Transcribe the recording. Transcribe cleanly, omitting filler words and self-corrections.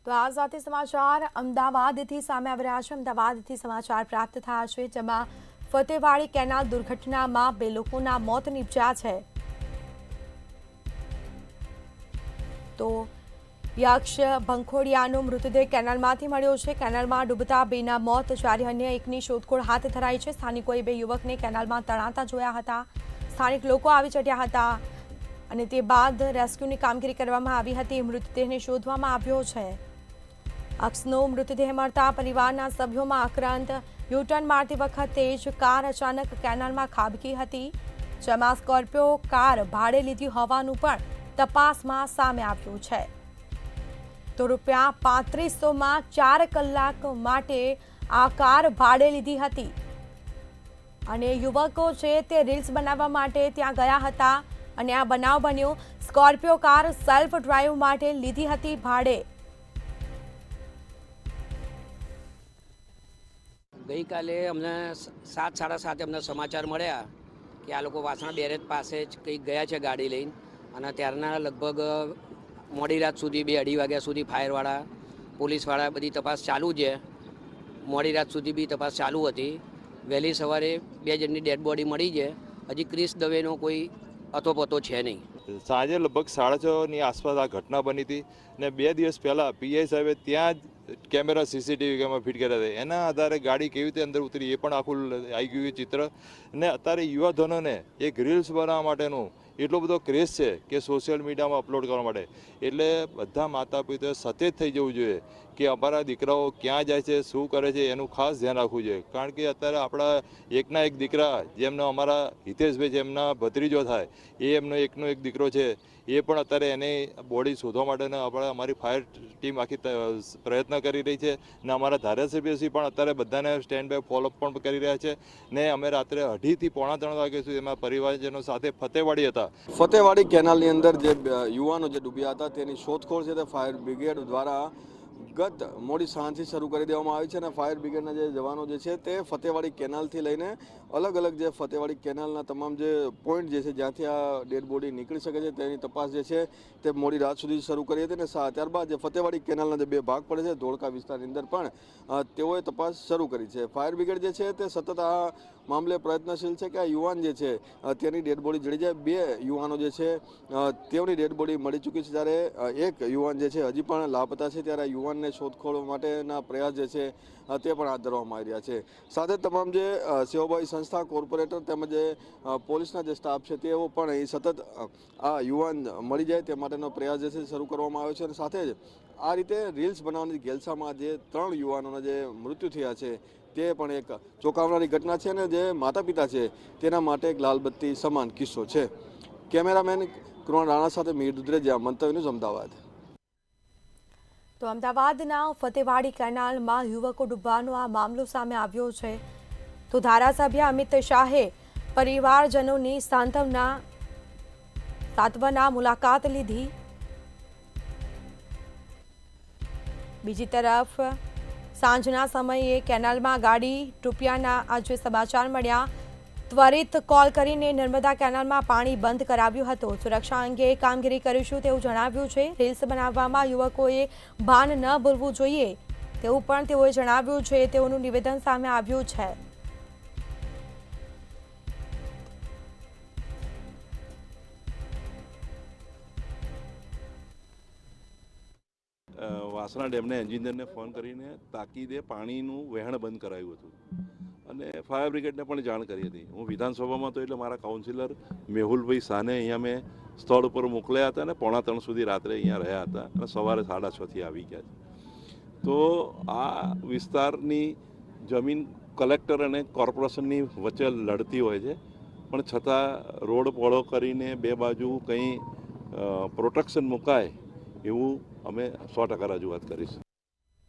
તો આ સાથે સમાચાર અમદાવાદથી સામે આવી રહ્યા છે। અમદાવાદથી સમાચાર પ્રાપ્ત થયા છે, જેમાં ફતેવાડી કેનાલ દુર્ઘટનામાં 2 લોકોના મોત નીપજ્યા છે। તો યક્ષ ભંખોડિયાનો મૃતદેહ કેનાલમાંથી મળ્યો છે। કેનાલમાં ડૂબતા 2ના મોત, જ્યારે અન્ય એકની શોધખોળ હાથ ધરાઈ છે। સ્થાનિકોએ 2 યુવકને કેનાલમાં તણાતા જોયા હતા। સ્થાનિક લોકો આવી ચડ્યા હતા અને તે બાદ રેસ્ક્યુની કામગીરી કરવામાં આવી હતી। મૃતદેહને શોધવામાં આવ્યો છે। અક્ષનો મૃતદેહ મળતા પરિવારના સભ્યોમાં આક્રાંત। યુટર્ન મારતી વખતે જ કાર અચાનક કેનાલમાં ખાબકી હતી, જેમાં સ્કોર્પિયો કાર ભાડે લીધી હોવાનું પણ તપાસમાં સામે આવ્યું છે। તો રૂપિયા 3500માં 4 કલાક માટે આ કાર ભાડે લીધી હતી અને યુવકો છે તે રીલ્સ બનાવવા માટે ત્યાં ગયા હતા અને આ બનાવ બન્યો। સ્કોર્પિયો કાર સેલ્ફ ડ્રાઈવ માટે લીધી હતી ભાડે। ગઈકાલે અમને 7:30 અમને સમાચાર મળ્યા કે આ લોકો વાસણા બેરેજ પાસે જ કંઈક ગયા છે ગાડી લઈને, અને ત્યારના લગભગ મોડી રાત સુધી 2-2:30 વાગ્યા સુધી ફાયરવાળા પોલીસવાળા બધી તપાસ ચાલુ છે। મોડી રાત સુધી બી તપાસ ચાલુ હતી। વહેલી સવારે 2 જણની ડેડ બોડી મળી છે। હજી ક્રિસ દવેનો કોઈ અતોપતો છે નહીં। સાંજે લગભગ 6:30ની આસપાસ આ ઘટના બની હતી ને 2 દિવસ પહેલાં પીઆઈ સાહેબે ત્યાં જ કેમેરા સીસીટીવી કેમેરા ફિટ કર્યા હતા। એના આધારે ગાડી કેવી રીતે અંદર ઉતરી એ પણ આખું આવી ગયું ચિત્ર। ને અત્યારે યુવાધનોને એક રીલ્સ બનાવવા માટેનું એટલો બધો ક્રેઝ છે કે સોશિયલ મીડિયામાં અપલોડ કરવા માટે, એટલે બધા માતા પિતાએ સચેત થઈ જવું જોઈએ કે અમારા દીકરાઓ ક્યાં જાય છે, શું કરે છે, એનું ખાસ ધ્યાન રાખવું જોઈએ। કારણ કે અત્યારે આપણા એકના એક દીકરા, જેમનો અમારા હિતેશભાઈ જેમના ભત્રીજો થાય, એ એમનો એકનો એક દીકરો છે, એ પણ અત્યારે એની બોડી શોધવા માટેના અમારી ફાયર ટીમ આખી પ્રયત્ન કરી રહી છે ને અમારા ધારાસભ્યશ્રી પણ અત્યારે બધાને સ્ટેન્ડ બાય ફોલોઅપ પણ કરી રહ્યા છે। ને અમે રાત્રે 2:30 થી 2:45 વાગ્યા સુધી એમાં પરિવારજનો સાથે ફતેવાડી હતા। ફતેવાડી કેનાલની અંદર જે યુવાનો જે ડૂબ્યા હતા તેની શોધખોળ છે તે ફાયર બ્રિગેડ દ્વારા ગત મોડી સાંજથી શરૂ કરી દેવામાં આવી છે અને ફાયર બ્રિગેડના જે જવાનો જે છે તે ફતેવાડી કેનાલથી લઈને અલગ અલગ જે ફતેવાડી કેનાલના તમામ જે પોઈન્ટ જે છે જ્યાંથી આ ડેડ બોડી નીકળી શકે છે તેની તપાસ જે છે તે મોડી રાત સુધી શરૂ કરી હતી અને ત્યારબાદ જે ફતેવાડી કેનાલના જે 2 ભાગ પડે છે ધોળકા વિસ્તારની અંદર પણ તેઓએ તપાસ શરૂ કરી છે। ફાયર બ્રિગેડ જે છે તે સતત આ મામલે પ્રયત્નશીલ છે કે આ યુવાન જે છે તેની ડેડ બોડી જડી જાય। 2 યુવાનો જે છે તેઓની ડેડ બોડી મળી ચૂકી છે, જ્યારે એક યુવાન જે છે હજી પણ લાપતા છે, ત્યારે યુવાનને શોધખોળ માટેના પ્રયાસ જે છે તે પણ હાથ ધરવામાં આવી રહ્યા છે। સાથે તમામ જે સેવાભાવી સંસ્થા, કોર્પોરેટર તેમજ પોલીસના જે સ્ટાફ છે તેઓ પણ અહીં સતત આ યુવાન મળી જાય તે માટેનો પ્રયાસ જે છે શરૂ કરવામાં આવ્યો છે અને સાથે જ આ રીતે રીલ્સ બનાવવાની ગેલસામાં જે 3 યુવાનોના જે મૃત્યુ થયા છે તે પણ એક ચોંકાવનારી ઘટના છે અને જે માતા પિતા છે તેના માટે એક લાલબત્તી સમાન કિસ્સો છે। કેમેરામેન કૃણાલ રાણા સાથે મીર દુધરેજા, મંતવ્ય ન્યૂઝ, અમદાવાદ। તો અમદાવાદના ફતેવાડી કેનાલમાં યુવકો ડૂબવાનો આ મામલો સામે આવ્યો છે। તો ધારાસભ્ય અમિત શાહે પરિવારજનોની સાંત્વના મુલાકાત લીધી। બીજી તરફ સાંજના સમયે કેનાલમાં ગાડી ડૂબ્યાના આજે સમાચાર મળ્યા। ત્વરિત કોલ કરીને નર્મદા કેનાલમાં પાણી બંધ કરાવ્યું હતું। સુરક્ષા અંગે કામગીરી કરીશું તેવું જણાવ્યું છે। રીલ્સ બનાવવામાં યુવકોએ ભાન ન ભૂલવું જોઈએ તેવું પણ તેઓએ જણાવ્યું છે। તેઓનું નિવેદન સામે આવ્યું છે। વાસણા ડેમના એન્જિનિયરને ફોન કરીને તાકીદે પાણીનું વહેણ બંધ કરાવ્યું હતું અને ફાયર બ્રિગેડને પણ જાણ કરી હતી। હું વિધાનસભામાં હતો એટલે મારા કાઉન્સિલર મેહુલભાઈ શાહને અહીંયા મેં સ્થળ ઉપર મોકલ્યા હતા અને 2:45 સુધી રાત્રે અહીંયા રહ્યા હતા અને સવારે 6:30થી આવી ગયા છે। તો આ વિસ્તારની જમીન કલેક્ટર અને કોર્પોરેશનની વચ્ચે લડતી હોય છે, પણ છતાં રોડ પહોળો કરીને 2 બાજુ કંઈ પ્રોટેક્શન મુકાય એવું અમે 100% રજૂઆત કરીશું।